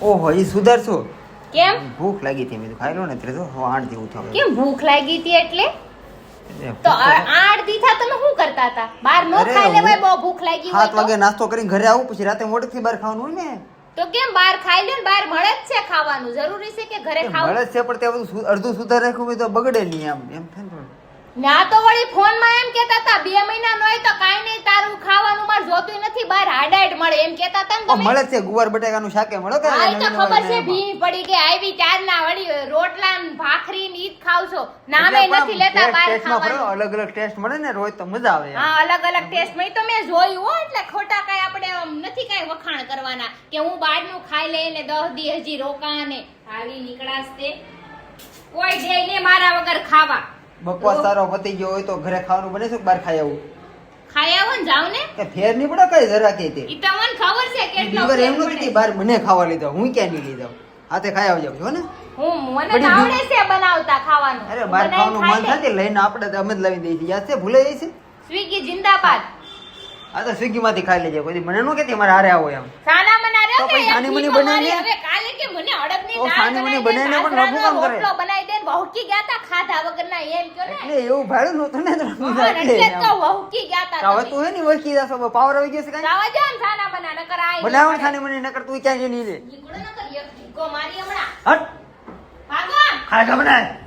ઓહો ઈ સુધારશો કેમ ભૂખ લાગી હતી મેં તો ખાઈ લો ને ત્યારે તો 8 જેવું થયું કેમ ભૂખ લાગી હતી એટલે તો 8 દીથા તમે શું કરતા હતા બહાર નો અરે ખાઈ લેવાય હું બહુ ભૂખ લાગી હોય 7 વાગે નાસ્તો કરીને ઘરે આવું પછી રાતે મોડેથી બહાર ખાવાનું હોય ને તો કેમ બહાર ખાઈ લ્યો ને બહાર મળે જ છે ખાવાનું જરૂરી છે કે ઘરે ખાવું મળે છે પણ તે બધું અડધું સુધાર રાખ્યું હોય તો બગડે નહીં એમ થાય ને ના તો વળી ફોન માં એમ કેતા હતા 2 મહિના નો હોય તો કાઈ નહીં તારું ખાવાનું માર જોતું નથી બહાર હાડાડ મળે એમ કેતા હતા ને તમે મળે છે ગુવાર બટાકાનું શાકે મળે કે આ તો ખબર છે ભી પડી કે આવી ચાર ના વળી રોટલા ને ભાખરી ને ઈ જ ખાવ છો નામે નથી લેતા બહાર ખાવાનું અલગ અલગ ટેસ્ટ મળે ને રોજ તો મજા આવે હા અલગ અલગ ટેસ્ટ માં તો મેં જોયું હો એટલે ખોટા કઈ આપણે નથી કઈ વખાણ કરવાના કે હું બહાર નું ખાઈ લઈને 10 દી હજી રોકાને આવી નીકળાસ તે કોઈ દે ને મારા વગર ખાવા બકવાસ સારો પતી ગયો હોય તો ઘરે ખાવાનું બને છે કે બહાર ખાઈ આવું ખાઈ આવો ને જાવ ને કે ફેર નહીં પડે કઈ જરા કે તે ઈ તમને ખબર છે કેટલો દીકર એમ નથી બહાર મને ખાવા લીધો હું ક્યાં નહીં લીધો હાથે ખાઈ આવજો છો ને હું મને આવડે છે બનાવતા ખાવાનું અરે બહાર ખાવાનું મન થાય લઈને આપણે તો અમે જ લાવી દઈએ છીએ યાદ છે ભૂલે જઈ છે સ્વીગી જિંદાબાદ આ તો સ્વિગી માંથી ખાઈ લેજે કોઈ મને નો કેતી મારે હારે આવો એમ સાના મના રે તો પછી સાની મુની બનાવીને હવે કાલે કે મને અડદની ઓ દાળ સાની મુની બનાવીને પણ રફુ કામ કરે રોટલો બનાવી દે વહુકી ગયા તા ખાધા વગરના એમ કયો ને એટલે એવું ભાડું નહોતું ને તો એટલે તો વહુકી ગયા તા હવે તું હે ને વળકી જાસો પાવર આવી ગયો છે કાઈ જાવા જાન સાના મના નકર આઈ બનાવણ સાની મુની નકર તું ક્યાં જઈ નહીં લે નીકળો નકર એક ઠીકો મારી હમણાં હટ ભાગો ખાય બનાય